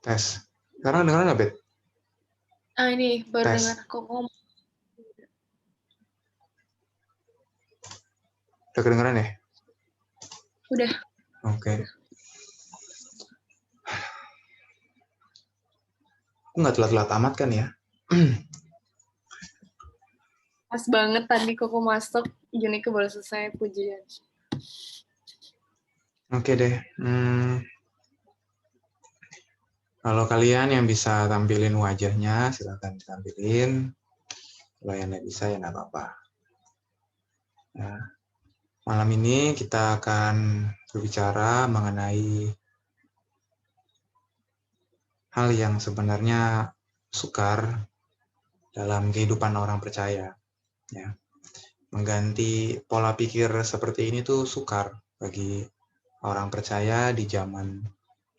Tes. Sekarang dengeran nggak, Bet? Ini baru Tes. dengar aku ngomong. Udah kedengeran ya? Udah. Oke. Aku nggak telat-telat amat kan ya? Pas banget tadi koko masuk, gini ke baru selesai pujian. Oke deh. Kalau kalian yang bisa tampilin wajahnya, silakan tampilin. Kalau yang nggak bisa, ya nggak apa-apa. Ya. Malam ini kita akan berbicara mengenai hal yang sebenarnya sukar dalam kehidupan orang percaya. Ya. Mengganti pola pikir seperti ini tuh sukar bagi orang percaya di zaman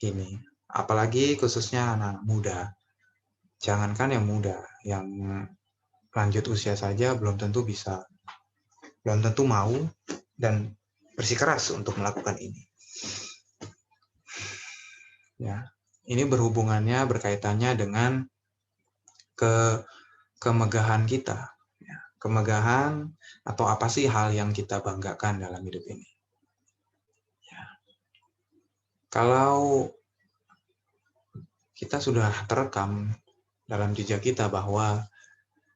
ini. Apalagi khususnya anak-anak muda. Jangankan yang muda, yang lanjut usia saja belum tentu bisa, belum tentu mau dan bersikeras untuk melakukan ini. Ya, ini berhubungannya, berkaitannya dengan kemegahan kita. Ya, kemegahan atau apa sih hal yang kita banggakan dalam hidup ini. Ya. Kalau kita sudah terekam dalam jejak kita bahwa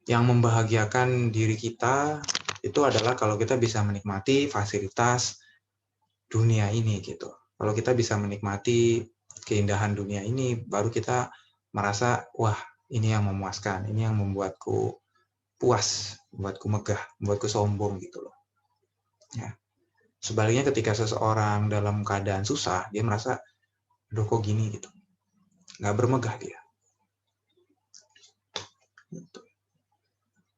yang membahagiakan diri kita itu adalah kalau kita bisa menikmati fasilitas dunia ini gitu. Kalau kita bisa menikmati keindahan dunia ini, baru kita merasa, wah, ini yang memuaskan, ini yang membuatku puas, membuatku megah, membuatku sombong gitu loh. Ya. Sebaliknya ketika seseorang dalam keadaan susah, dia merasa, aduh kok gini gitu. Nggak bermegah dia. Gitu.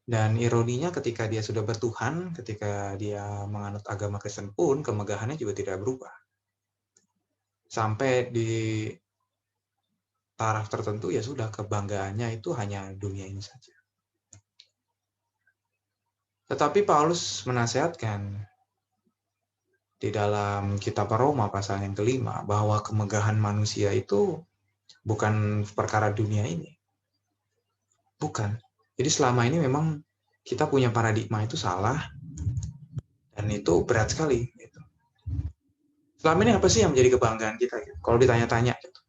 Dan ironinya ketika dia sudah bertuhan, ketika dia menganut agama Kristen pun, kemegahannya juga tidak berubah. Sampai di taraf tertentu ya sudah, kebanggaannya itu hanya dunia ini saja. Tetapi Paulus menasihatkan di dalam kitab Roma pasal yang kelima bahwa kemegahan manusia itu bukan perkara dunia ini. Bukan. Jadi selama ini memang kita punya paradigma itu salah dan itu berat sekali. Gitu. Selama ini apa sih yang menjadi kebanggaan kita? Gitu? Kalau ditanya-tanya, gitu.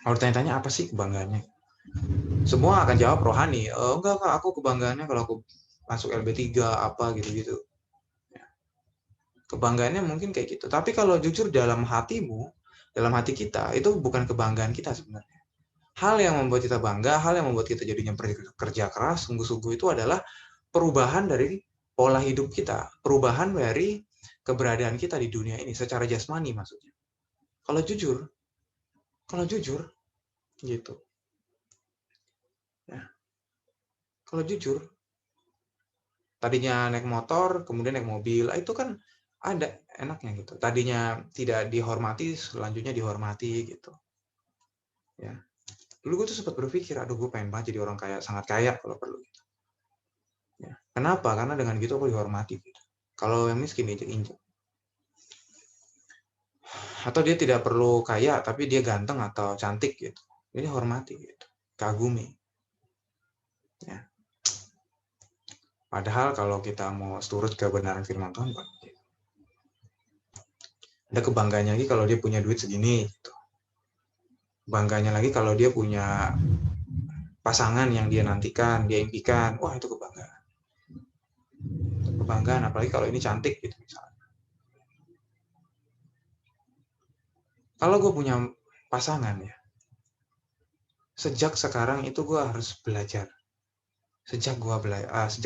Kalau ditanya-tanya apa sih kebanggaannya? Semua akan jawab rohani. Enggak, aku kebanggaannya kalau aku masuk LB3 apa gitu-gitu. Kebanggaannya mungkin kayak gitu. Tapi kalau jujur dalam hatimu, dalam hati kita, itu bukan kebanggaan kita sebenarnya. Hal yang membuat kita bangga, hal yang membuat kita jadinya kerja keras, sungguh-sungguh itu adalah perubahan dari pola hidup kita, perubahan dari keberadaan kita di dunia ini secara jasmani maksudnya. Kalau jujur gitu. Ya. Kalau jujur, tadinya naik motor, kemudian naik mobil, itu kan ada enaknya gitu. Tadinya tidak dihormati, selanjutnya dihormati gitu. Ya. Dulu gue tuh sempat berpikir, aduh gue pengen banget jadi orang kaya, sangat kaya kalau perlu. Gitu. Ya. Kenapa? Karena dengan gitu aku dihormati. Gitu. Kalau yang miskin injek-injek. Atau dia tidak perlu kaya, tapi dia ganteng atau cantik gitu. Ini hormati gitu. Kagumi. Ya. Padahal kalau kita mau turut kebenaran firman Tuhan, gitu. Ada kebanggaannya lagi kalau dia punya duit segini. Gitu. Bangganya lagi kalau dia punya pasangan yang dia nantikan, dia impikan. Wah, itu kebanggaan. Kebanggaan, apalagi kalau ini cantik gitu misalnya. Kalau gue punya pasangan ya, sejak sekarang itu gue harus belajar. Sejak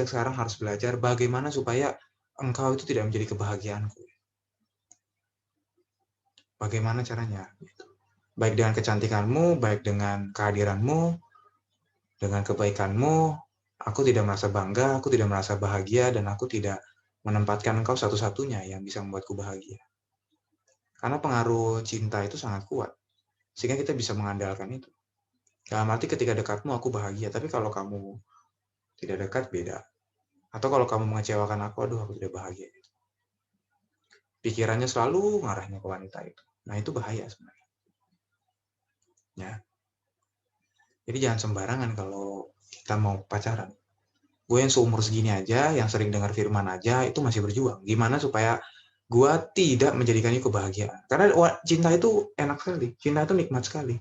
sekarang harus belajar bagaimana supaya engkau itu tidak menjadi kebahagiaanku. Bagaimana caranya? Gitu. Baik dengan kecantikanmu, baik dengan kehadiranmu, dengan kebaikanmu, aku tidak merasa bangga, aku tidak merasa bahagia, dan aku tidak menempatkan engkau satu-satunya yang bisa membuatku bahagia. Karena pengaruh cinta itu sangat kuat, sehingga kita bisa mengandalkan itu. Dalam arti ketika dekatmu aku bahagia, tapi kalau kamu tidak dekat beda. Atau kalau kamu mengecewakan aku, aduh aku tidak bahagia. Pikirannya selalu ngarahnya ke wanita itu. Nah itu bahaya sebenarnya. Ya. Jadi jangan sembarangan kalau kita mau pacaran. Gue yang seumur segini aja, yang sering dengar firman aja, itu masih berjuang. Gimana supaya gue tidak menjadikannya kebahagiaan. Karena cinta itu enak sekali. Cinta itu nikmat sekali.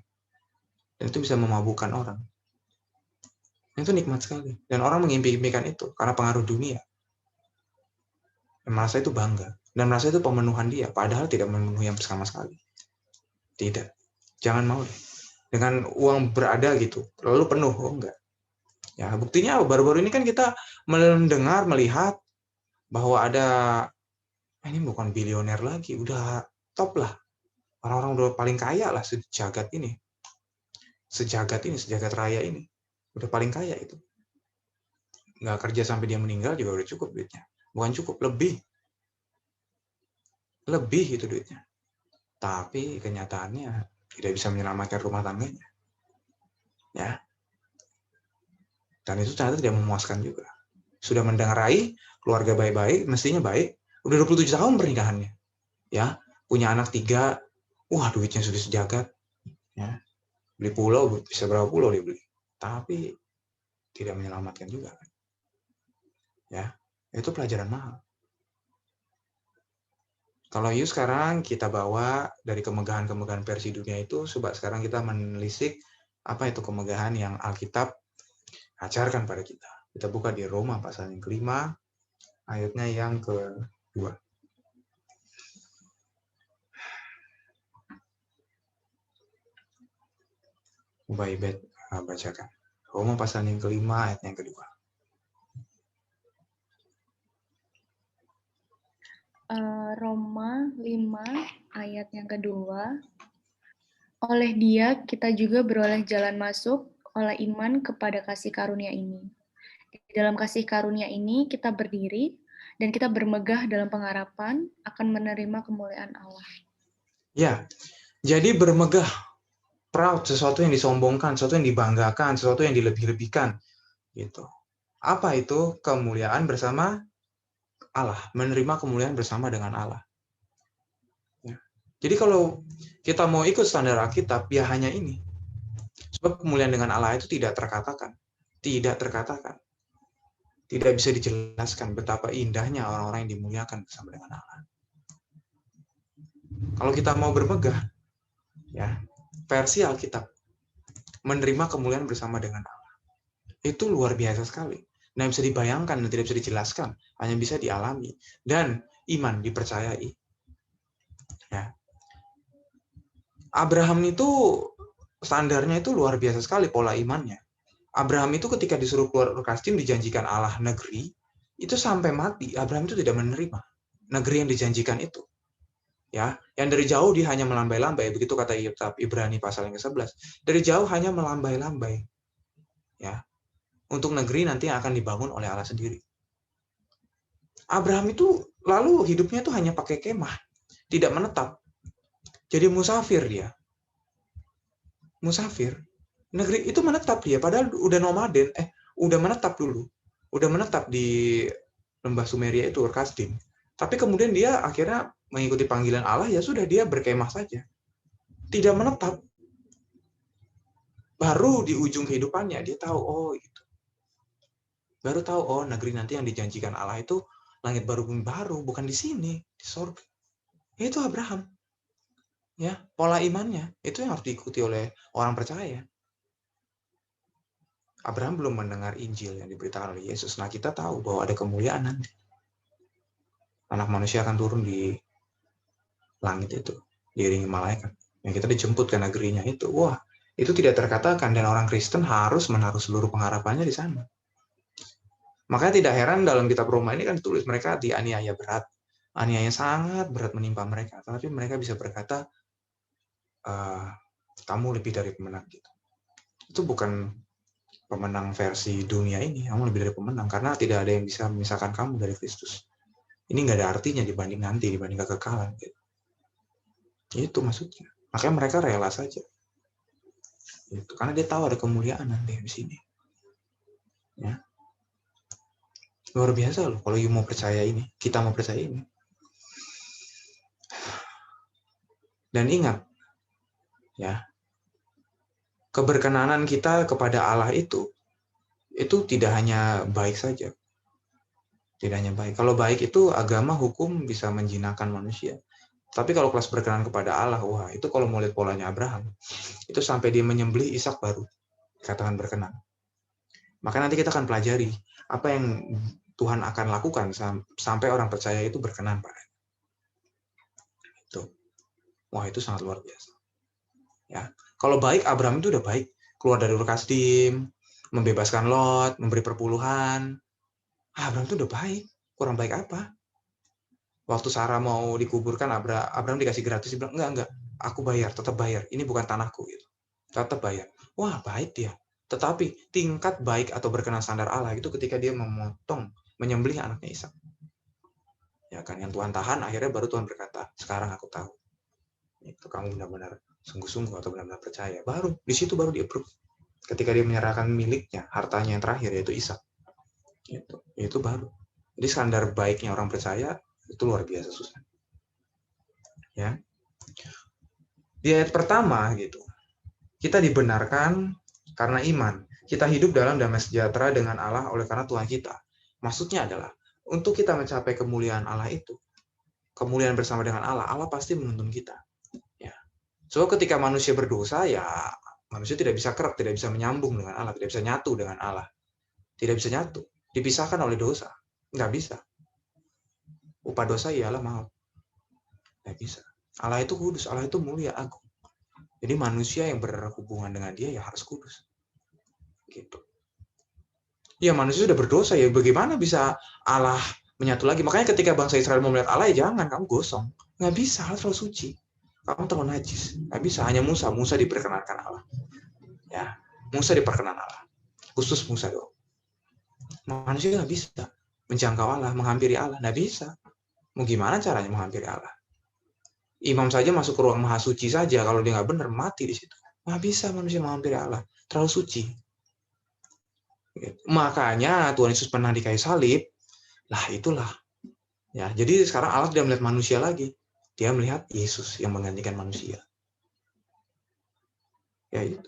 Dan itu bisa memabukkan orang. Itu nikmat sekali. Dan orang mengimpi-impikan itu karena pengaruh dunia. Dan merasa itu bangga. Dan merasa itu pemenuhan dia. Padahal tidak memenuhi yang sama sekali. Tidak. Jangan mau deh. Dengan uang berada gitu. Lalu penuh. Oh enggak. Ya, buktinya baru-baru ini kan kita mendengar, melihat bahwa ada, ini bukan bilioner lagi, udah top lah. Orang-orang udah paling kaya lah sejagat ini. Sejagat raya ini. Udah paling kaya itu. Nggak kerja sampai dia meninggal juga udah cukup duitnya. Bukan cukup, lebih. Lebih itu duitnya. Tapi kenyataannya tidak bisa menyelamatkan rumah tangganya. Ya. Dan itu ternyata tidak memuaskan juga. Sudah mendengarai, keluarga baik-baik, mestinya baik. Udah 27 tahun pernikahannya. Ya, punya anak 3, wah duitnya sudah sejagat. Ya. Beli pulau, bisa berapa pulau dia beli. Tapi tidak menyelamatkan juga. Ya, itu pelajaran mahal. Kalau yuk sekarang kita bawa dari kemegahan-kemegahan versi dunia itu, coba sekarang kita menelisik apa itu kemegahan yang Alkitab ajarkan pada kita. Kita buka di Roma pasal yang ke-5, ayatnya yang ke-2. Baik, bacakan. Roma pasal yang ke-5, ayatnya yang ke-2. Roma 5 ayat yang kedua. Oleh Dia kita juga beroleh jalan masuk oleh iman kepada kasih karunia ini. Di dalam kasih karunia ini kita berdiri dan kita bermegah dalam pengharapan akan menerima kemuliaan Allah. Ya, jadi bermegah, proud, sesuatu yang disombongkan, sesuatu yang dibanggakan, sesuatu yang dilebih-lebihkan. Gitu. Apa itu kemuliaan bersama Allah? Menerima kemuliaan bersama dengan Allah. Ya. Jadi kalau kita mau ikut standar Alkitab, ya hanya ini. Sebab kemuliaan dengan Allah itu tidak terkatakan. Tidak terkatakan. Tidak bisa dijelaskan betapa indahnya orang-orang yang dimuliakan bersama dengan Allah. Kalau kita mau bermegah, ya versi Alkitab, menerima kemuliaan bersama dengan Allah. Itu luar biasa sekali. Nah, bisa dibayangkan dan tidak bisa dijelaskan. Hanya bisa dialami. Dan iman dipercayai. Ya. Abraham itu standarnya itu luar biasa sekali pola imannya. Abraham itu ketika disuruh keluar Ur Kasdim dijanjikan Allah negeri, itu sampai mati Abraham itu tidak menerima negeri yang dijanjikan itu. Ya, yang dari jauh dia hanya melambai-lambai, begitu kata Ibrani pasal yang ke-11. Dari jauh hanya melambai-lambai. Ya. Untuk negeri nanti yang akan dibangun oleh Allah sendiri. Abraham itu lalu hidupnya itu hanya pakai kemah, tidak menetap. Jadi musafir dia. Musafir. Negeri itu menetap dia, padahal udah nomaden, udah menetap dulu. Udah menetap di lembah Sumeria itu, Ur Kasdim. Tapi kemudian dia akhirnya mengikuti panggilan Allah, ya sudah dia berkemah saja. Tidak menetap. Baru di ujung kehidupannya dia tahu, oh itu. Baru tahu, oh negeri nanti yang dijanjikan Allah itu langit baru bumi baru, bukan di sini, di surga. Itu Abraham. Ya, pola imannya itu yang harus diikuti oleh orang percaya. Abraham belum mendengar Injil yang diberitakan oleh Yesus. Nah, kita tahu bahwa ada kemuliaan nanti. Anak manusia akan turun di langit itu, diiringi malaikat. Yang kita dijemput ke negerinya itu. Wah, itu tidak terkatakan dan orang Kristen harus menaruh seluruh pengharapannya di sana. Makanya tidak heran dalam kitab Roma ini kan ditulis mereka dianiaya berat. Aniaya sangat berat menimpa mereka. Tapi mereka bisa berkata, kamu lebih dari pemenang gitu. Itu bukan pemenang versi dunia ini, kamu lebih dari pemenang karena tidak ada yang bisa memisahkan kamu dari Kristus. Ini nggak ada artinya dibanding nanti, dibanding kekekalan. Gitu. Itu maksudnya. Makanya mereka rela saja. Gitu. Karena dia tahu ada kemuliaan nanti di sini. Ya. Luar biasa loh kalau you mau percaya ini, kita mau percaya ini. Dan ingat, ya, keberkenanan kita kepada Allah itu tidak hanya baik saja. Tidak hanya baik. Kalau baik itu agama, hukum bisa menjinakkan manusia. Tapi kalau kelas berkenan kepada Allah, wah itu kalau mau lihat polanya Abraham, itu sampai dia menyembelih Ishak baru katakan berkenan. Maka nanti kita akan pelajari apa yang Tuhan akan lakukan sampai orang percaya itu berkenan pada itu. Wah itu sangat luar biasa. Ya, kalau baik Abraham itu udah baik, keluar dari Ur Kasdim, membebaskan Lot, memberi perpuluhan. Abraham itu udah baik. Kurang baik apa? Waktu Sarah mau dikuburkan, Abraham dikasih gratis, dia bilang, enggak, aku bayar, tetap bayar. Ini bukan tanahku. Gitu. Tetap bayar. Wah, baik dia. Tetapi tingkat baik atau berkenan standar Allah itu ketika dia menyembelih anaknya Ishak. Ya kan, yang Tuhan tahan, akhirnya baru Tuhan berkata, sekarang aku tahu. Itu kamu benar-benar sungguh-sungguh atau benar-benar percaya. Baru, di situ baru di-approve. Ketika dia menyerahkan miliknya, hartanya yang terakhir, yaitu Ishak. Itu baru. Jadi standar baiknya orang percaya, itu luar biasa susah. Ya. Di ayat pertama gitu, kita dibenarkan karena iman. Kita hidup dalam damai sejahtera dengan Allah oleh karena Tuhan kita. Maksudnya adalah untuk kita mencapai kemuliaan Allah itu, kemuliaan bersama dengan Allah, Allah pasti menuntun kita. Ya. So ketika manusia berdosa, ya manusia tidak bisa kerap, tidak bisa menyambung dengan Allah, tidak bisa nyatu dengan Allah, tidak bisa nyatu, dipisahkan oleh dosa, nggak bisa. Upah dosa ialah maut. Nggak bisa. Allah itu kudus, Allah itu mulia, agung. Jadi manusia yang berhubungan dengan dia ya harus kudus. Gitu. Ya manusia sudah berdosa, ya bagaimana bisa Allah menyatu lagi? Makanya ketika bangsa Israel mau melihat Allah, ya jangan, kamu gosong. Nggak bisa, Allah terlalu suci. Kamu terlalu najis. Nggak bisa, hanya Musa diperkenankan Allah. Ya, Musa diperkenan Allah. Khusus Musa doang. Manusia nggak bisa menjangkau Allah, menghampiri Allah. Nggak bisa. Mau gimana caranya menghampiri Allah? Imam saja masuk ke ruang maha suci saja, kalau dia nggak benar, mati di situ. Nggak bisa manusia menghampiri Allah. Terlalu suci. Makanya Tuhan Yesus pernah di kayu salib, lah itulah. Ya, jadi sekarang Allah tidak melihat manusia lagi. Dia melihat Yesus yang menggantikan manusia. Ya itu.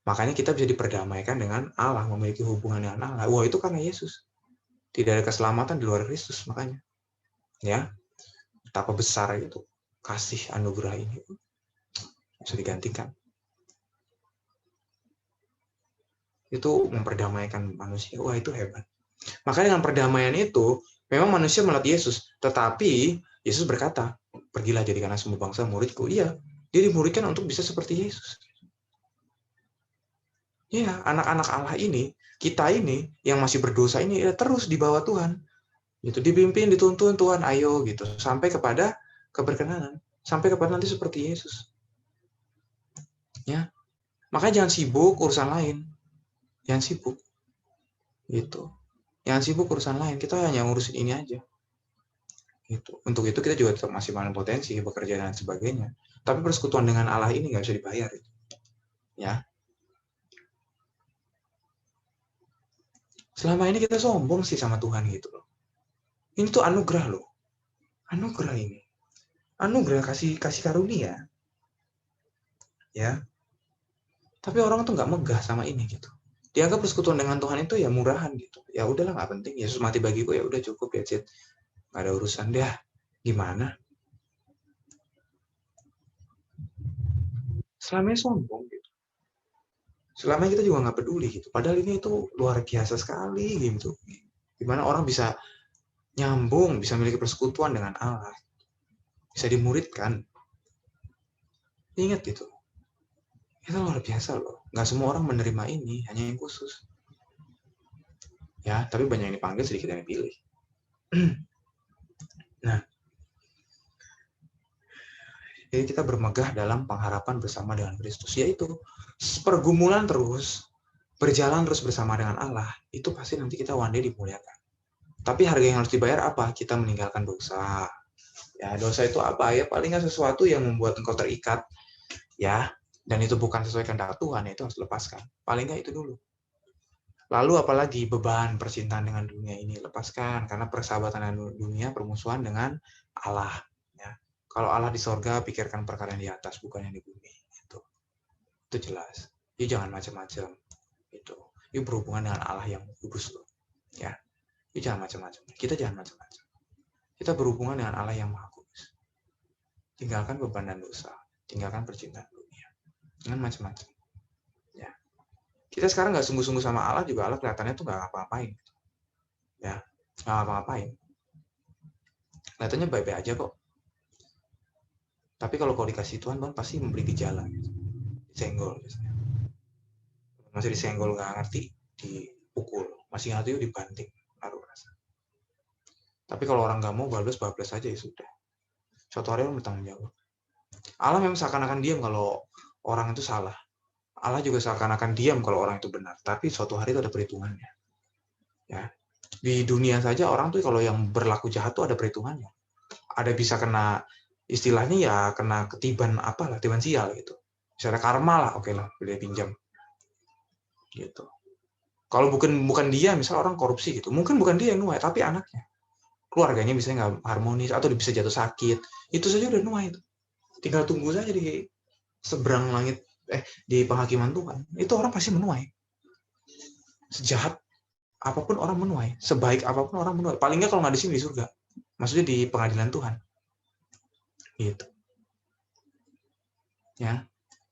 Makanya kita bisa diperdamaikan dengan Allah, memiliki hubungan dengan Allah. Wah, itu karena Yesus. Tidak ada keselamatan di luar Kristus, makanya. Ya. Betapa besar itu kasih anugerah ini. Bisa digantikan. Itu memperdamaikan manusia. Wah, itu hebat. Maka dengan perdamaian itu, memang manusia melihat Yesus. Tetapi, Yesus berkata, pergilah jadikanlah semua bangsa muridku. Iya, dia dimuridkan untuk bisa seperti Yesus. Iya, anak-anak Allah ini, kita ini, yang masih berdosa ini, ya terus di bawah Tuhan. Gitu, dipimpin, dituntun Tuhan, ayo gitu. Sampai kepada keberkenanan. Sampai kepada nanti seperti Yesus. Ya, makanya jangan sibuk urusan lain. Jangan sibuk. Gitu. Jangan sibuk urusan lain. Kita hanya ngurusin ini aja. Gitu. Untuk itu kita juga tetap masih panen potensi, bekerja dan sebagainya. Tapi persekutuan dengan Allah ini nggak bisa dibayar. Ya. Selama ini kita sombong sih sama Tuhan gitu loh. Ini tuh anugerah loh. Anugerah ini. Anugerah kasih karunia. Ya. Tapi orang tuh nggak megah sama ini gitu. Dianggap persekutuan dengan Tuhan itu ya murahan gitu. Ya udahlah nggak penting. Yesus mati bagiku ya udah cukup ya Cid. Nggak ada urusan deh. Gimana? Selama ini sombong gitu. Selama ini kita juga nggak peduli gitu. Padahal ini itu luar biasa sekali gitu. Gimana orang bisa nyambung, bisa memiliki persekutuan dengan Allah. Bisa dimuridkan. Ingat gitu. Itu luar biasa loh. Nggak semua orang menerima ini, hanya yang khusus. Ya, tapi banyak yang dipanggil, sedikit yang dipilih. Nah, jadi kita bermegah dalam pengharapan bersama dengan Kristus, yaitu pergumulan terus, berjalan terus bersama dengan Allah, itu pasti nanti kita one day dimuliakan. Tapi harga yang harus dibayar apa? Kita meninggalkan dosa. Ya, dosa itu apa? Ya paling nggak sesuatu yang membuat engkau terikat, ya, dan itu bukan sesuai kehendak Tuhan, ya itu harus lepaskan. Paling nggak itu dulu. Lalu apalagi beban percintaan dengan dunia ini, lepaskan, karena persahabatan dengan dunia permusuhan dengan Allah. Ya. Kalau Allah di sorga, pikirkan perkara yang di atas, bukan yang di bumi. Itu jelas. Ya jangan macam-macam. Itu. Yuk berhubungan dengan Allah yang kudus loh. Ya. Yuk jangan macam-macam. Kita jangan macam-macam. Kita berhubungan dengan Allah yang Maha Kudus. Tinggalkan beban dan dosa. Tinggalkan percintaan dunia. Jangan macam-macam. Ya. Kita sekarang nggak sungguh-sungguh sama Allah juga, Allah kelihatannya tuh nggak apa-apain. Ya. Nggak apa-apain. Kelihatannya baik-baik aja kok. Tapi kalau kau dikasih Tuhan pasti memberi gejala. Gitu. Senggol biasanya. Masih disenggol nggak ngerti, dipukul. Masih ngerti dibanting. Naruh rasa. Tapi kalau orang nggak mau, bablas aja ya sudah. Suatu hari orang bertanggung jawab. Allah memang seakan-akan diam kalau orang itu salah. Allah juga seakan-akan diam kalau orang itu benar. Tapi suatu hari itu ada perhitungannya. Ya. Di dunia saja orang tuh kalau yang berlaku jahat tuh ada perhitungannya. Ada bisa kena, istilahnya ya kena ketiban apalah, ketiban sial gitu. Misalnya karma lah, oke lah, dia pinjam. Gitu. Kalau bukan dia, misal orang korupsi gitu, mungkin bukan dia yang nuai, tapi anaknya. Keluarganya bisa nggak harmonis atau bisa jatuh sakit, itu saja udah nuai itu. Tinggal tunggu saja di seberang langit, di penghakiman Tuhan. Itu orang pasti menuai. Sejahat apapun orang menuai, sebaik apapun orang menuai. Paling nggak kalau nggak di sini di surga, maksudnya di pengadilan Tuhan. Gitu. Ya.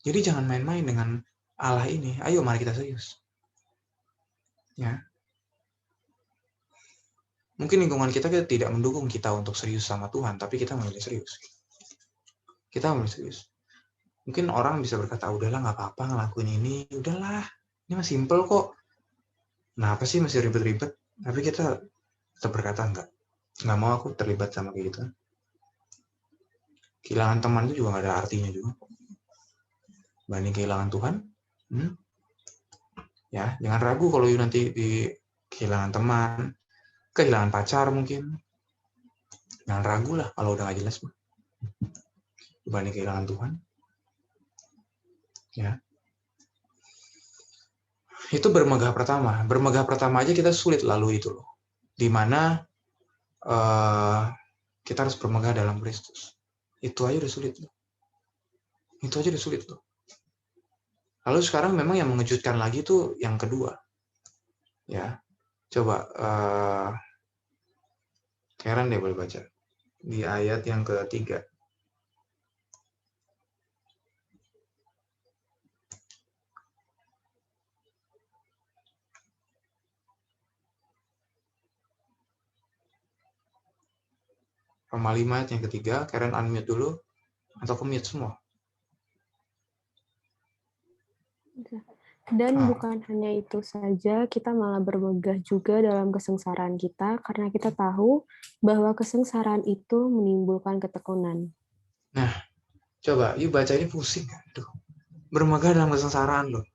Jadi jangan main-main dengan Allah ini. Ayo mari kita serius. Ya. Mungkin lingkungan kita tidak mendukung kita untuk serius sama Tuhan, tapi kita memilih serius. Kita memilih serius. Mungkin orang bisa berkata, udahlah nggak apa-apa ngelakuin ini, udahlah, ini mah simple kok. Nah apa sih masih ribet-ribet? Tapi kita tetap berkata nggak mau aku terlibat sama kayak gitu. Kehilangan teman itu juga nggak ada artinya juga. Banding kehilangan Tuhan, ya jangan ragu kalau nanti di kehilangan teman, kehilangan pacar mungkin, jangan ragu lah kalau udah nggak jelas mah. Dibanding kehilangan Tuhan, ya. Itu bermegah pertama aja kita sulit lalu itu loh, dimana kita harus bermegah dalam Kristus. Itu aja udah sulit loh. Itu aja udah sulit loh. Lalu sekarang memang yang mengejutkan lagi tuh yang kedua, ya. Coba Karen deh boleh baca di ayat yang ketiga. Roma 5 ayat yang ketiga, Karen unmute dulu atau mute semua. Dan bukan hanya itu saja, kita malah bermegah juga dalam kesengsaraan kita, karena kita tahu bahwa kesengsaraan itu menimbulkan ketekunan. Nah, coba, yuk baca ini pusing. Aduh, bermegah dalam kesengsaraan loh.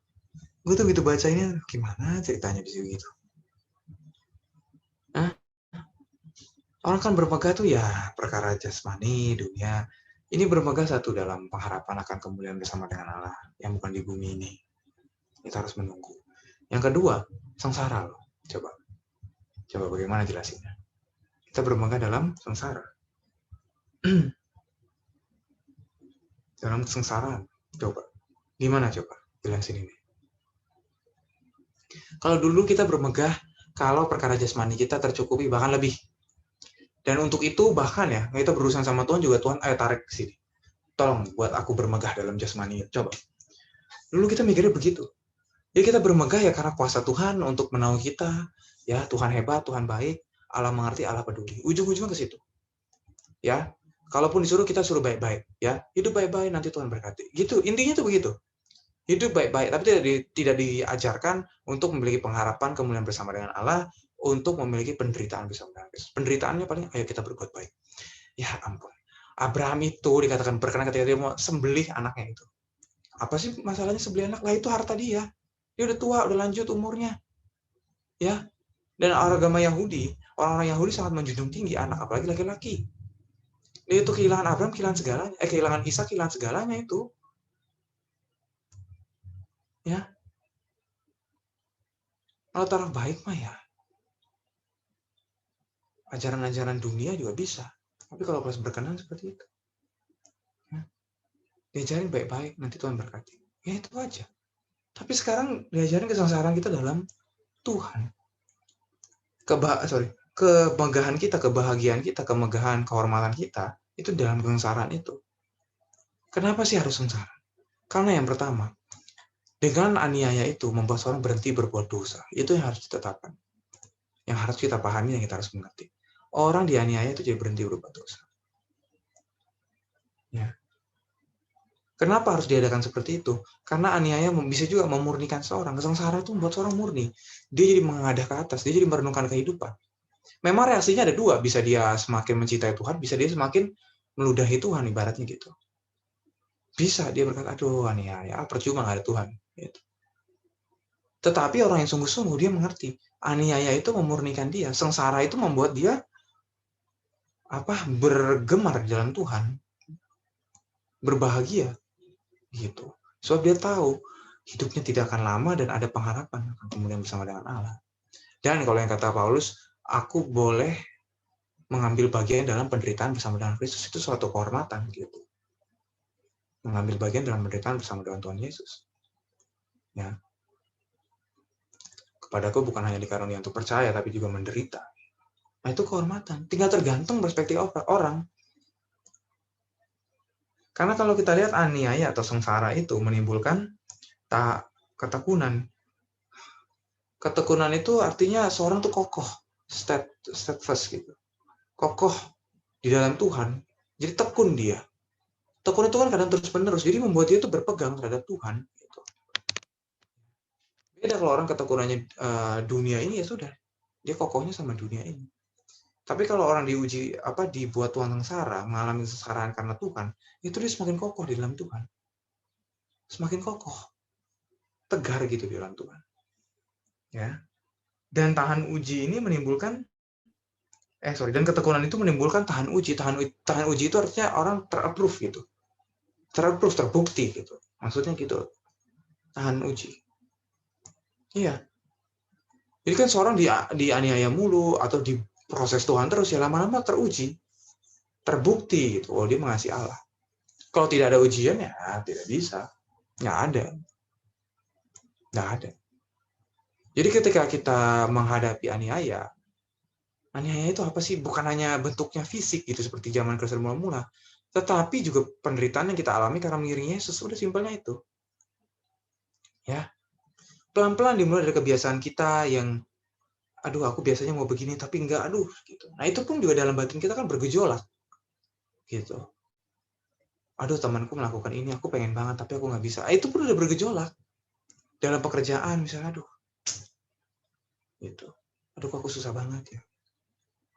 Gue tuh gitu baca ini, gimana ceritanya bisa gitu. Nah, orang kan bermegah tuh ya perkara jasmani, dunia. Ini bermegah satu dalam pengharapan akan kemuliaan bersama dengan Allah yang bukan di bumi ini. Kita harus menunggu. Yang kedua, sengsara loh. Coba bagaimana jelasinnya? Kita bermegah dalam sengsara. Dalam kesengsaraan. Coba. Gimana coba? Jelasin ini. Kalau dulu kita bermegah, kalau perkara jasmani kita tercukupi, bahkan lebih. Dan untuk itu bahkan ya, kita berurusan sama Tuhan juga Tuhan, ayo tarik ke sini. Tolong buat aku bermegah dalam jasmani. Coba. Dulu kita mikirnya begitu. Jadi kita bermegah ya karena kuasa Tuhan untuk menaungi kita. Ya, Tuhan hebat, Tuhan baik, Allah mengerti, Allah peduli. Ujung-ujungnya ke situ. Ya, kalaupun disuruh kita suruh baik-baik, ya. Hidup baik-baik nanti Tuhan berkati. Gitu, intinya tuh begitu. Hidup baik-baik, tapi tidak diajarkan untuk memiliki pengharapan kemuliaan bersama dengan Allah, untuk memiliki penderitaan bersama dengan Kristus. Penderitaannya paling ayo kita berbuat baik. Ya ampun. Abraham itu dikatakan berkenan ketika dia mau sembelih anaknya itu. Apa sih masalahnya sembelih anak? Lah itu harta dia. Dia udah tua, udah lanjut umurnya. Ya. Dan agama Yahudi, orang-orang Yahudi sangat menjunjung tinggi anak, apalagi laki-laki. Dia itu kehilangan Abraham, kehilangan segalanya. Kehilangan Ishak, kehilangan segalanya itu. Ya. Kalau taraf baik mah ya. Ajaran-ajaran dunia juga bisa. Tapi kalau pas berkenan seperti itu. Ya. Diajarin baik-baik, nanti Tuhan berkati. Ya itu aja. Tapi sekarang diajarin kesengsaraan kita dalam Tuhan. Kemegahan kita, kebahagiaan kita, kemegahan, kehormatan kita, itu dalam kesengsaraan itu. Kenapa sih harus sengsara? Karena yang pertama, dengan aniaya itu membuat seorang berhenti berbuat dosa. Itu yang harus ditetapkan. Yang harus kita pahami, yang kita harus mengerti. Orang dianiaya itu jadi berhenti berbuat dosa. Ya. Kenapa harus diadakan seperti itu? Karena aniaya bisa juga memurnikan seorang. Kesengsaraan itu membuat seorang murni. Dia jadi mengadah ke atas, dia jadi merenungkan kehidupan. Memang reaksinya ada dua, bisa dia semakin mencintai Tuhan, bisa dia semakin meludahi Tuhan, ibaratnya gitu. Bisa dia berkata, aduh aniaya, percuma nggak ada Tuhan. Gitu. Tetapi orang yang sungguh-sungguh dia mengerti, aniaya itu memurnikan dia, sengsara itu membuat dia bergemar di dalam Tuhan, berbahagia, gitu. Sebab dia tahu hidupnya tidak akan lama dan ada pengharapan akan kemudian bersama dengan Allah. Dan kalau yang kata Paulus, aku boleh mengambil bagian dalam penderitaan bersama dengan Kristus, itu suatu kehormatan, gitu. Mengambil bagian dalam penderitaan bersama dengan Tuhan Yesus. Ya. Kepadaku bukan hanya dikaruniai untuk percaya, tapi juga menderita. Nah, itu kehormatan. Tinggal tergantung perspektif orang. Karena kalau kita lihat aniaya atau sengsara itu menimbulkan ketekunan. Ketekunan itu artinya seorang tuh kokoh, steadfast gitu. Kokoh di dalam Tuhan. Jadi tekun dia. Tekun itu kan kadang terus-menerus, jadi membuat dia tuh berpegang terhadap Tuhan. Gitu. Beda kalau orang ketekunannya dunia ini, ya sudah, dia kokohnya sama dunia ini. Tapi kalau orang diuji, dibuat Tuhan sengsara, mengalami kesengsaraan karena Tuhan, itu dia semakin kokoh di dalam Tuhan. Semakin kokoh. Tegar gitu di dalam Tuhan. Ya. Dan tahan uji ini menimbulkan dan ketekunan itu menimbulkan tahan uji. Tahan uji itu artinya orang terapprove gitu. Terapprove, terbukti gitu. Maksudnya gitu. Tahan uji. Iya. Jadi kan seorang dianiaya mulu atau diproses Tuhan terus, ya lama-lama teruji. Terbukti gitu. Oh, dia mengasihi Allah. Kalau tidak ada ujian, ya tidak bisa. Nggak ada. Jadi ketika kita menghadapi aniaya itu apa sih? Bukan hanya bentuknya fisik gitu seperti zaman Kristen mula-mula, tetapi juga penderitaan yang kita alami karena mengiringi Yesus. Udah simpelnya itu. Ya. Pelan-pelan dimulai dari kebiasaan kita yang aku biasanya mau begini tapi enggak, gitu. Nah, itu pun juga dalam batin kita kan bergejolak. Gitu. Temanku melakukan ini, aku pengen banget tapi aku nggak bisa. Itu pun udah bergejolak. Dalam pekerjaan misalnya, gitu. Kok aku susah banget ya.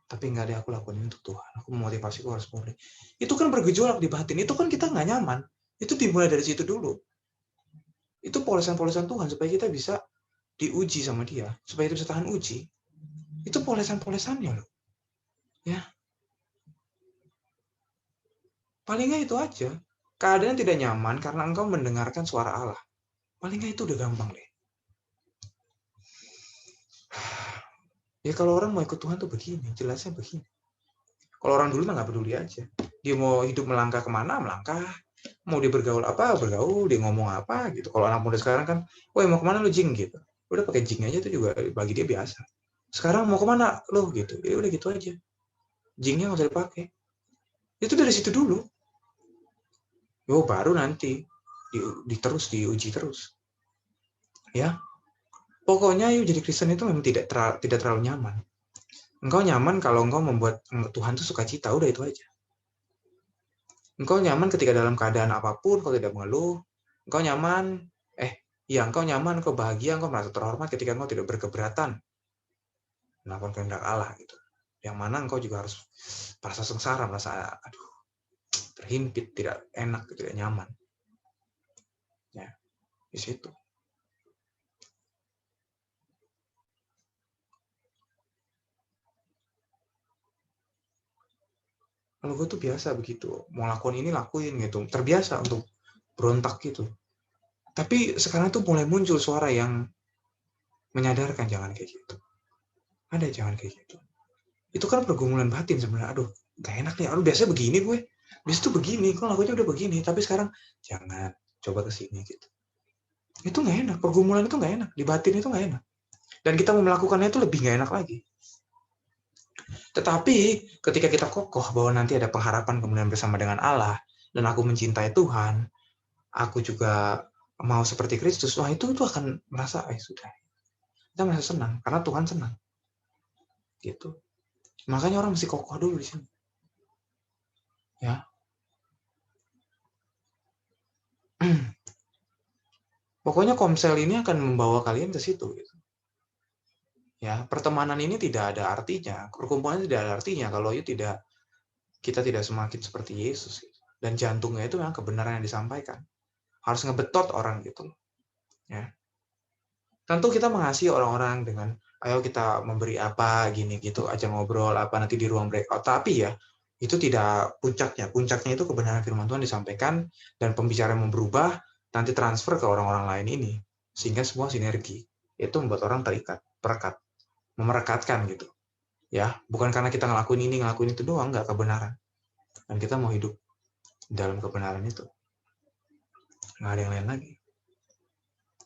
Tapi nggak ada, aku lakukan untuk Tuhan. Aku memotivasi, aku harus murni. Itu kan bergejolak di batin. Itu kan kita nggak nyaman. Itu dimulai dari situ dulu. Itu polesan-polesan Tuhan supaya kita bisa diuji sama dia. Supaya kita bisa tahan uji. Itu polesan-polesannya loh. Ya. Paling nggak itu aja. Keadaan tidak nyaman karena engkau mendengarkan suara Allah. Paling nggak itu udah gampang deh. Ya kalau orang mau ikut Tuhan tuh begini, jelasnya begini. Kalau orang dulu mah nggak peduli aja. Dia mau hidup melangkah kemana, melangkah. Mau dia bergaul apa, bergaul. Dia ngomong apa, gitu. Kalau anak muda sekarang kan, woi mau kemana lu jing, gitu. Udah pakai jing aja tuh juga bagi dia biasa. Sekarang mau kemana lo, gitu. Ya udah gitu aja. Jingnya nggak usah dipakai. Itu dari situ dulu. Baru nanti diuji terus. Ya. Pokoknya yuk jadi Kristen itu memang tidak terlalu nyaman. Engkau nyaman kalau engkau membuat Tuhan itu sukacita, udah itu aja. Engkau nyaman ketika dalam keadaan apapun, kau tidak mengeluh. Engkau nyaman, engkau nyaman, engkau bahagia, engkau merasa terhormat ketika engkau tidak berkeberatan melakukan kehendak Allah gitu. Yang mana engkau juga harus merasa sengsara, merasa terhimpit, tidak enak, tidak nyaman. Ya, di situ. Kalau gue tuh biasa begitu, mau lakuin ini lakuin gitu, terbiasa untuk berontak gitu. Tapi sekarang tuh mulai muncul suara yang menyadarkan jangan kayak gitu. Ada jangan kayak gitu. Itu kan pergumulan batin sebenarnya. Gak enak nih. Biasanya begini gue. Biasanya tuh begini, kok lakunya udah begini. Tapi sekarang jangan, coba ke sini gitu. Itu nggak enak, pergumulan itu nggak enak, di batin itu nggak enak. Dan kita mau melakukannya itu lebih nggak enak lagi. Tetapi ketika kita kokoh bahwa nanti ada pengharapan kemudian bersama dengan Allah, dan aku mencintai Tuhan, aku juga mau seperti Kristus, wah itu akan merasa, sudah. Kita merasa senang, karena Tuhan senang. Gitu. Makanya orang mesti kokoh dulu di sini. Ya. Pokoknya Komsel ini akan membawa kalian ke situ. Gitu. Ya, pertemanan ini tidak ada artinya, perkumpulan tidak ada artinya kalau kita tidak semakin seperti Yesus. Gitu. Dan jantungnya itu memang kebenaran yang disampaikan. Harus ngebetot orang gitu. Ya. Tentu kita mengasihi orang-orang dengan, ayo kita memberi apa, gini gitu, aja ngobrol apa nanti di ruang breakout. Tapi ya, itu tidak puncaknya. Puncaknya itu kebenaran firman Tuhan disampaikan dan pembicaraan mau berubah, nanti transfer ke orang-orang lain ini. Sehingga semua sinergi. Itu membuat orang terikat, perekat, memerekatkan gitu. Ya, bukan karena kita ngelakuin ini, ngelakuin itu doang, nggak kebenaran. Dan kita mau hidup dalam kebenaran itu. Nggak ada yang lain lagi.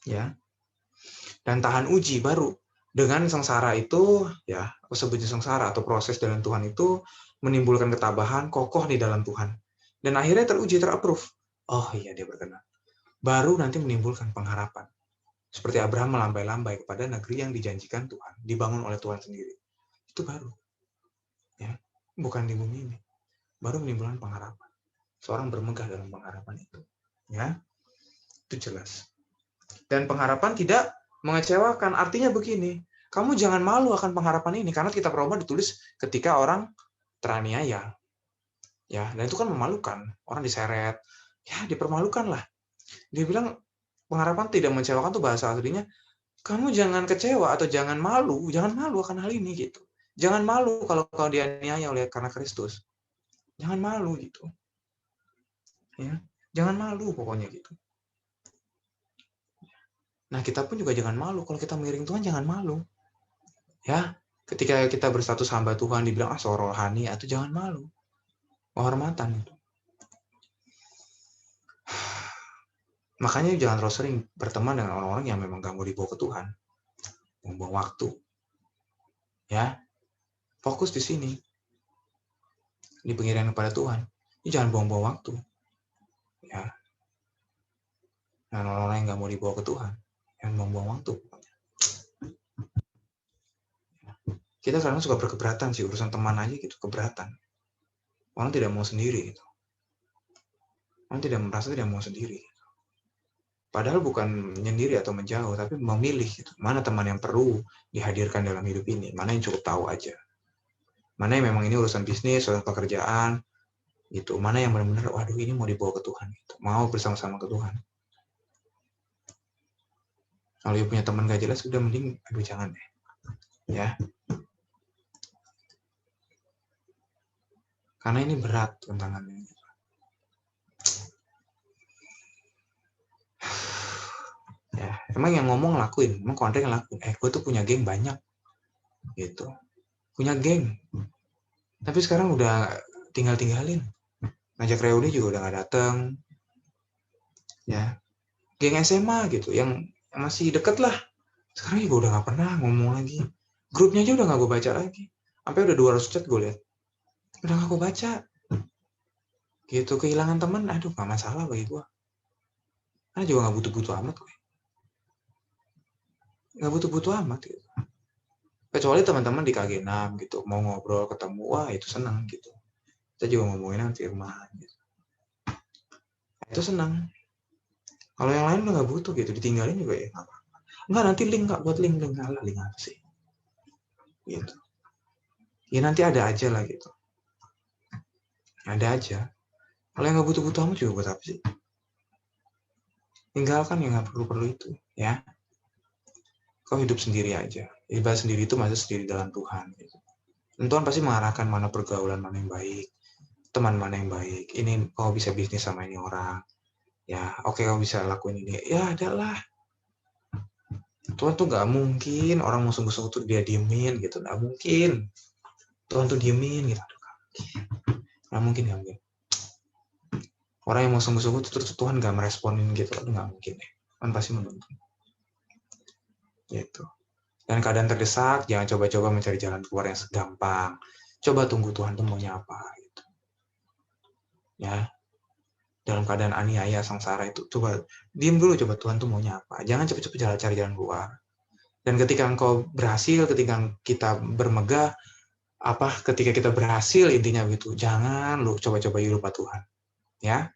Ya. Dan tahan uji baru. Dengan sengsara itu, ya, aku sebutnya sengsara atau proses dalam Tuhan itu menimbulkan ketabahan, kokoh di dalam Tuhan. Dan akhirnya teruji, terapprove. Oh iya, dia berkenan. Baru nanti menimbulkan pengharapan. Seperti Abraham melambai-lambai kepada negeri yang dijanjikan Tuhan, dibangun oleh Tuhan sendiri. Itu baru. Ya, bukan di bumi ini. Baru menimbulkan pengharapan. Seorang bermegah dalam pengharapan itu. Ya, itu jelas. Dan pengharapan tidak mengecewakan. Artinya begini, kamu jangan malu akan pengharapan ini, karena kitab Roma ditulis ketika orang teraniaya. Ya, dan itu kan memalukan. Orang diseret, ya dipermalukan lah. Dia bilang pengharapan tidak mengecewakan tuh bahasa aslinya, kamu jangan kecewa atau jangan malu akan hal ini gitu. Jangan malu kalau kau dianiaya oleh karena Kristus. Jangan malu gitu. Ya, jangan malu pokoknya gitu. Nah, kita pun juga jangan malu. Kalau kita mengiring Tuhan, jangan malu. Ya, ketika kita berstatus hamba Tuhan, dibilang, seorang rohani, itu jangan malu. Kehormatan itu. Makanya jangan terlalu sering berteman dengan orang-orang yang memang gak mau dibawa ke Tuhan. Buang-buang waktu. Ya, fokus di sini. Di pengiringan kepada Tuhan. Ini jangan buang-buang waktu. Ya. Dan orang-orang yang gak mau dibawa ke Tuhan, jangan buang-buang waktu. Kita kadang suka berkeberatan sih, urusan teman aja gitu, keberatan. Orang tidak mau sendiri gitu. Orang tidak merasa tidak mau sendiri. Padahal bukan menyendiri atau menjauh, tapi memilih gitu. Mana teman yang perlu dihadirkan dalam hidup ini, mana yang cukup tahu aja. Mana yang memang ini urusan bisnis, urusan pekerjaan, gitu. Mana yang benar-benar, waduh ini mau dibawa ke Tuhan, gitu. Mau bersama-sama ke Tuhan. Kalau dia punya teman gak jelas, udah mending, aduh jangan deh. Ya. Karena ini berat tantangannya. Ya, emang yang ngomong lakuin, emang kontrak yang lakuin. Gue tuh punya geng banyak, gitu. Punya geng. Tapi sekarang udah tinggalin. Ngajak reuni juga udah gak dateng. Ya, geng SMA gitu, yang masih deket lah. Sekarang juga udah gak pernah ngomong lagi. Grupnya aja udah gak gue baca lagi. Sampai udah 200 chat gue lihat. Udah gak gue baca. Gitu, kehilangan teman, aduh gak masalah bagi gue. Karena juga gak butuh-butuh amat gue. Gak butuh-butuh amat gitu. Kecuali teman-teman di KG6 gitu, mau ngobrol, ketemu, wah itu senang gitu. Kita juga ngomongin firman gitu. Itu senang. Kalau yang lain udah gak butuh gitu, ditinggalin juga ya gak apa-apa. Enggak, nanti link Kak, buat link ngalah, link apa sih? Gitu. Ya nanti ada aja lah gitu. Ada aja. Kalau yang gak butuh-butuh amat juga buat apa sih? Tinggalkan yang gak perlu-perlu itu, ya. Kau hidup sendiri aja. Ibadah sendiri itu masih sendiri dalam Tuhan. Gitu. Dan Tuhan pasti mengarahkan mana pergaulan mana yang baik, teman mana yang baik. Ini kau bisa bisnis sama ini orang. Ya, oke kau bisa lakuin ini. Ya, adalah. Tuhan tuh gak mungkin orang mau sungguh-sungguh tuh dia diemin gitu. Gak mungkin. Tuhan tuh diemin gitu. Gak mungkin. Orang yang mau sungguh-sungguh tuh terus Tuhan gak meresponin gitu. Aduh, gak mungkin deh. Tuhan pasti menuntun. Gitu. Dan keadaan terdesak, jangan coba-coba mencari jalan keluar yang segampang. Coba tunggu Tuhan tuh maunya apa. Gitu. Ya, dalam keadaan aniaya sengsara itu, coba diam dulu, coba Tuhan tuh maunya apa. Jangan cepet-cepet cari jalan keluar. Dan ketika engkau berhasil, ketika kita bermegah, ketika kita berhasil intinya begitu, jangan lu coba-coba lupa Tuhan. Ya,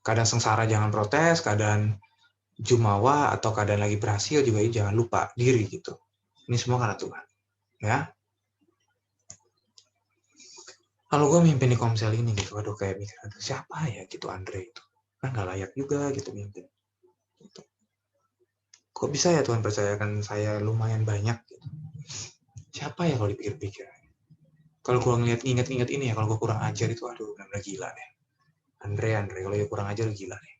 keadaan sengsara jangan protes, keadaan jumawa atau keadaan lagi berhasil juga jangan lupa diri gitu. Ini semua karena Tuhan. Ya. Kalau gue mimpin di Komsel ini gitu, aduh kayak mikir, siapa ya gitu Andre itu, kan gak layak juga gitu mimpin. Gitu. Kok bisa ya Tuhan percayakan saya lumayan banyak gitu. Siapa ya kalau dipikir-pikir. Kalau gue inget-inget ini ya, kalau gue kurang ajar itu, aduh benar-benar gila deh. Andre, kalau dia kurang ajar gila deh.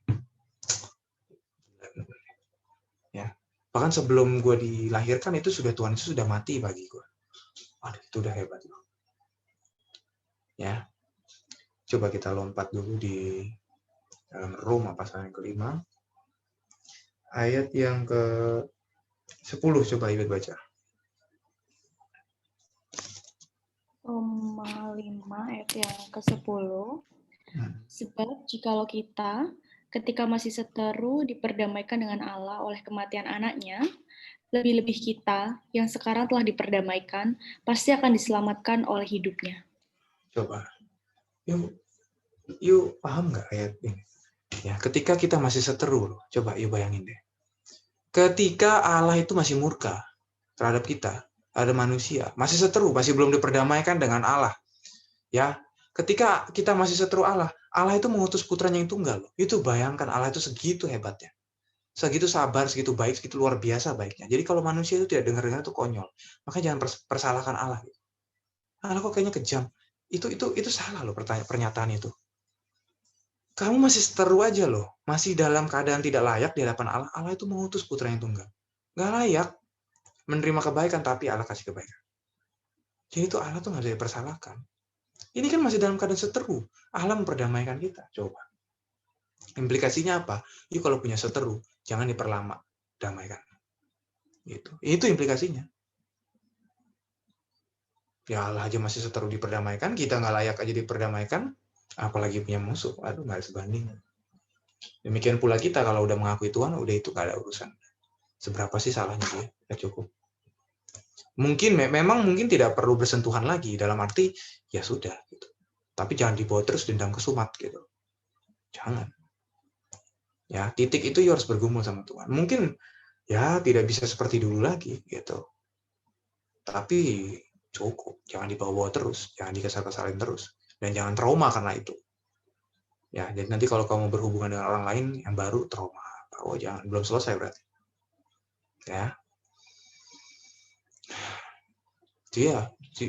Ya. Bahkan sebelum gue dilahirkan itu Tuhan itu sudah mati bagi gue. Aduh itu udah hebat loh. Ya, coba kita lompat dulu di dalam Roma pasal yang ke-5 ayat yang ke-10, coba Ibu baca. Roma 5 ayat yang ke-10. Sebab jikalau kita ketika masih seteru diperdamaikan dengan Allah oleh kematian anaknya, lebih-lebih kita yang sekarang telah diperdamaikan pasti akan diselamatkan oleh hidupnya. Coba, yuk paham nggak ayat ini? Ya, ketika kita masih seteru, coba yuk bayangin deh. Ketika Allah itu masih murka terhadap kita, ada manusia, masih seteru, masih belum diperdamaikan dengan Allah. Ya, ketika kita masih seteru Allah, Allah itu mengutus putranya yang tunggal. Itu bayangkan Allah itu segitu hebatnya. Segitu sabar, segitu baik, segitu luar biasa baiknya. Jadi kalau manusia itu tidak dengar-dengar itu konyol. Makanya jangan persalahkan Allah. Allah kok kayaknya kejam. Itu salah loh pernyataan itu. Kamu masih seteru aja loh. Masih dalam keadaan tidak layak di hadapan Allah. Allah itu mengutus putra yang tunggal. Nggak layak menerima kebaikan, tapi Allah kasih kebaikan. Jadi itu Allah tuh nggak bisa dipersalahkan. Ini kan masih dalam keadaan seteru. Allah memperdamaikan kita. Coba. Implikasinya apa? Yuk kalau punya seteru, jangan diperlama. Damaikan. Gitu. Itu implikasinya. Ya Allah aja masih seteru diperdamaikan, kita nggak layak aja diperdamaikan, apalagi punya musuh. Aduh, nggak sebanding. Demikian pula kita kalau udah mengakui Tuhan, udah itu nggak ada urusan. Seberapa sih salahnya dia? Ya cukup. Memang tidak perlu bersentuhan lagi, dalam arti ya sudah. Gitu. Tapi jangan dibawa terus dendam kesumat gitu. Jangan. Ya titik itu harus bergumul sama Tuhan. Mungkin ya tidak bisa seperti dulu lagi gitu. Tapi cukup, jangan dibawa terus, jangan dikesal-kesalin terus, dan jangan trauma karena itu. Ya, jadi nanti kalau kamu berhubungan dengan orang lain yang baru trauma, oh jangan, belum selesai berarti. Ya.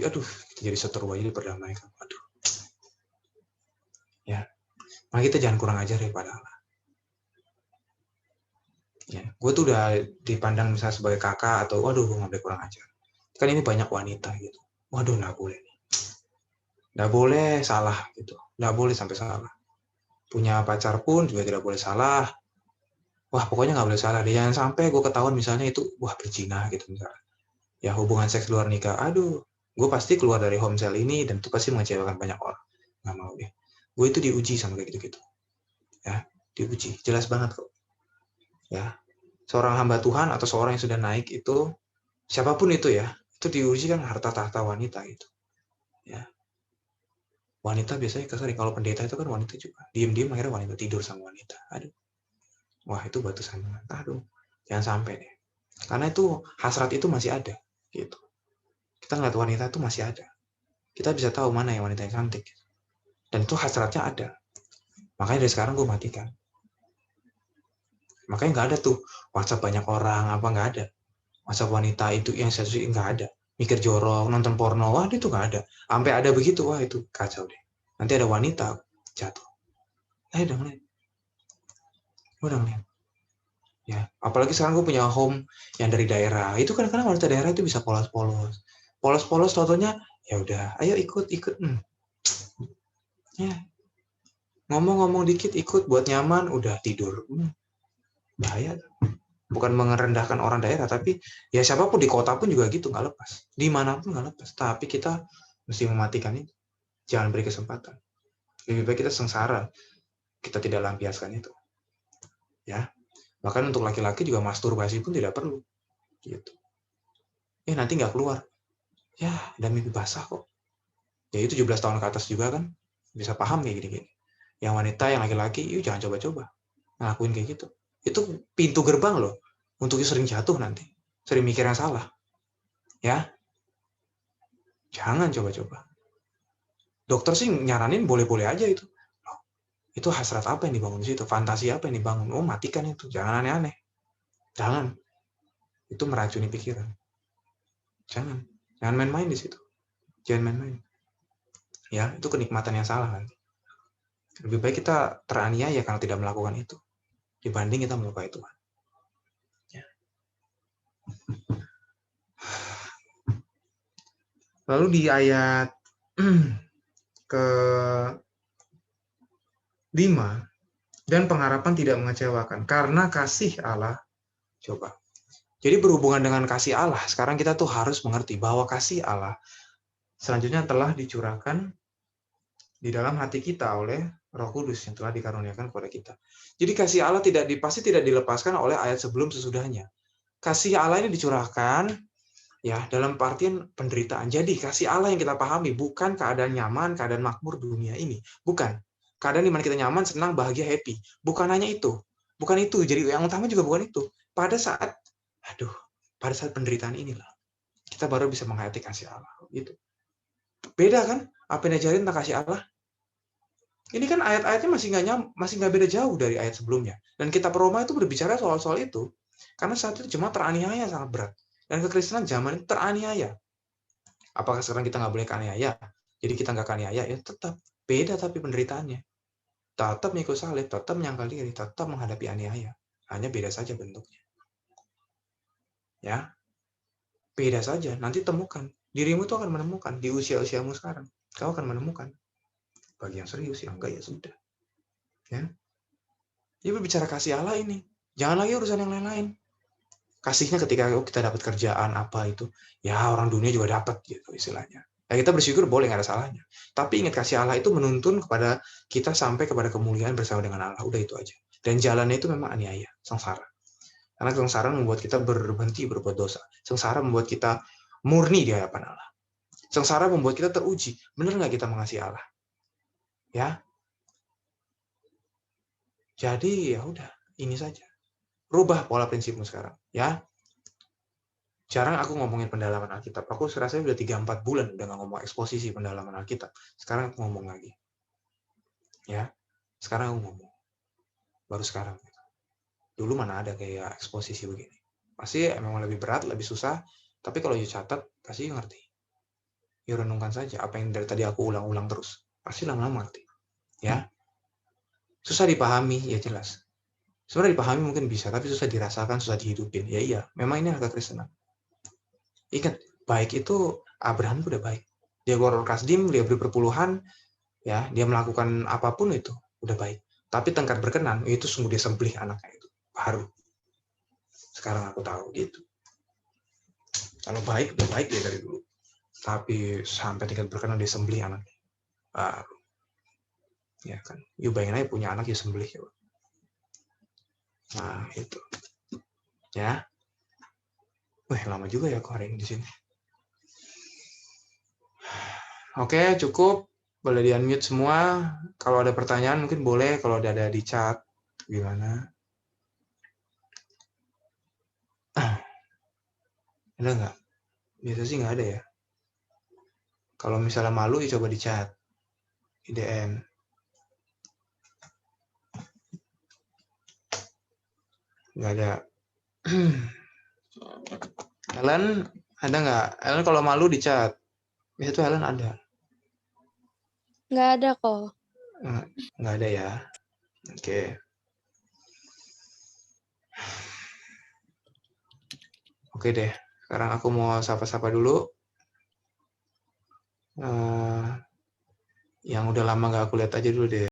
Aduh, kita jadi seteru aja diperdamaikan. Aduh. Ya. Nah, kita jangan kurang ajar ya pada Allah. Ya, gue tuh udah dipandang misalnya sebagai kakak atau waduh gue nggak boleh kurang ajar. Kan ini banyak wanita gitu. Waduh, nggak boleh. Nggak boleh salah gitu. Nggak boleh sampai salah. Punya pacar pun juga tidak boleh salah. Wah, pokoknya nggak boleh salah deh. Jangan sampai gue ketahuan misalnya itu, wah berzina gitu misalnya. Ya hubungan seks luar nikah. Aduh, gue pasti keluar dari home cell ini dan itu pasti mengecewakan banyak orang. Nggak mau deh. Gue itu diuji sama kayak gitu-gitu. Ya, diuji. Jelas banget kok. Ya, seorang hamba Tuhan atau seorang yang sudah naik itu, siapapun itu ya, itu diuji kan harta tahta wanita gitu. Ya. Wanita biasanya kesering. Kalau pendeta itu kan wanita juga. Diam-diam akhirnya wanita tidur sama wanita. Aduh. Wah, itu batu sandungan. Aduh. Jangan sampai deh. Karena itu hasrat itu masih ada gitu. Kita ngeliat wanita itu masih ada. Kita bisa tahu mana yang wanita yang cantik. Dan itu hasratnya ada. Makanya dari sekarang gue matikan. Makanya nggak ada tuh WhatsApp banyak orang apa nggak ada. WhatsApp wanita itu yang saya suka nggak ada. Mikir jorok, nonton porno, wah itu nggak ada. Sampai ada begitu, wah itu kacau deh. Nanti ada wanita jatuh. Udah ngeliat. Udah ngeliat. Ya, apalagi sekarang gue punya home yang dari daerah. Itu kadang-kadang wanita daerah itu bisa polos-polos. Polos-polos contohnya, ya udah, ayo ikut. Ya. Ngomong-ngomong dikit ikut buat nyaman, udah tidur. Bahaya. Bukan merendahkan orang daerah, tapi ya siapapun di kota pun juga gitu, nggak lepas. Dimanapun nggak lepas. Tapi kita mesti mematikan itu. Jangan beri kesempatan. Lebih baik kita sengsara, kita tidak lampiaskan itu. Ya. Bahkan untuk laki-laki juga masturbasi pun tidak perlu. Gitu. Nanti nggak keluar. Ya, ada mimpi basah kok. Ya itu 17 tahun ke atas juga kan bisa paham kayak gini-gini. Yang wanita, yang laki-laki, yuk jangan coba-coba ngelakuin kayak gitu. Itu pintu gerbang loh untuk sering jatuh nanti, sering mikir yang salah. Ya, jangan coba-coba. Dokter sih nyaranin boleh-boleh aja itu. Itu hasrat apa yang dibangun di situ? Fantasi apa yang dibangun? Oh, matikan itu. Jangan aneh-aneh. Jangan. Itu meracuni pikiran. Jangan main-main di situ. Jangan main-main. Ya, itu kenikmatan yang salah nanti. Lebih baik kita teraniaya karena tidak melakukan itu dibanding kita melukai Tuhan. Ya. Lalu di ayat ke 5, dan pengharapan tidak mengecewakan karena kasih Allah. Coba. Jadi berhubungan dengan kasih Allah, sekarang kita tuh harus mengerti bahwa kasih Allah selanjutnya telah dicurahkan di dalam hati kita oleh Roh Kudus yang telah dikaruniakan kepada kita. Jadi kasih Allah pasti tidak dilepaskan oleh ayat sebelum sesudahnya. Kasih Allah ini dicurahkan ya dalam artian penderitaan. Jadi kasih Allah yang kita pahami bukan keadaan nyaman, keadaan makmur dunia ini, bukan. Keadaan di mana kita nyaman, senang, bahagia, happy. Bukan hanya itu. Bukan itu. Jadi yang utama juga bukan itu. Pada saat penderitaan inilah kita baru bisa menghayati kasih Allah. Gitu. Beda kan? Apa yang diajarin tentang kasih Allah? Ini kan ayat-ayatnya masih nggak beda jauh dari ayat sebelumnya. Dan kitab Roma itu berbicara soal itu. Karena saat itu jemaat teraniaya sangat berat. Dan kekristenan zaman itu teraniaya. Apakah sekarang kita nggak boleh kaniaya? Jadi kita nggak kaniaya? Ya tetap. Beda tapi penderitaannya. Tetap mengikut salib, tetap menyangkal diri, tetap menghadapi aniaya. Hanya beda saja bentuknya. Ya, beda saja. Nanti temukan. Dirimu itu akan menemukan. Di usia-usiamu sekarang. Kau akan menemukan. Bagi yang serius, yang enggak ya sudah. Ya. Dia berbicara kasih Allah ini. Jangan lagi urusan yang lain-lain. Kasihnya ketika kita dapat kerjaan apa itu, ya orang dunia juga dapat gitu istilahnya. Ya kita bersyukur boleh, nggak ada salahnya. Tapi ingat kasih Allah itu menuntun kepada kita sampai kepada kemuliaan bersama dengan Allah. Udah itu aja. Dan jalannya itu memang aniaya, sengsara. Karena sengsara membuat kita berhenti berbuat dosa. Sengsara membuat kita murni di hadapan Allah. Sengsara membuat kita teruji. Benar nggak kita mengasihi Allah? Ya. Jadi ya udah, ini saja. Rubah pola prinsipmu sekarang, ya. Jarang aku ngomongin pendalaman Alkitab. Aku rasanya udah 3-4 bulan udah nggak ngomong eksposisi pendalaman Alkitab. Sekarang aku ngomong lagi. Ya. Sekarang aku ngomong. Baru sekarang. Dulu mana ada kayak eksposisi begini. Pasti memang lebih berat, lebih susah. Tapi kalau you catat, pasti you ngerti. You renungkan saja apa yang dari tadi aku ulang-ulang terus. Pasti lama-lama ngerti. Ya. Susah dipahami, ya jelas. Sebenarnya dipahami mungkin bisa, tapi susah dirasakan, susah dihidupin. Ya iya, memang ini agak Kristenan. Ingat, baik itu Abraham udah baik. Dia keluar Kasdim, dia beri perpuluhan, ya, dia melakukan apapun itu udah baik. Tapi tengkat berkenan itu sungguh dia sembelih anaknya itu. Baru. Sekarang aku tahu gitu. Kalau baik udah baik ya dari dulu. Tapi sampai tingkat berkenan dia sembelih anaknya. Baru. Ya kan. You bayangin aja punya anak ya sembelih ya. Nah, itu. Ya. Wah, lama juga ya aku hari ini di sini. Oke, cukup. Boleh di-unmute semua. Kalau ada pertanyaan mungkin boleh. Kalau ada di chat. Gimana? Ada nggak? Biasa sih nggak ada ya. Kalau misalnya malu, ya coba di chat. Di DM. Nggak ada. Helen, ada nggak? Helen kalau malu di chat. Biasa tuh Helen ada. Nggak ada kok. Nggak ada ya. Oke. Oke deh. Sekarang aku mau sapa-sapa dulu. Yang udah lama nggak aku lihat aja dulu deh.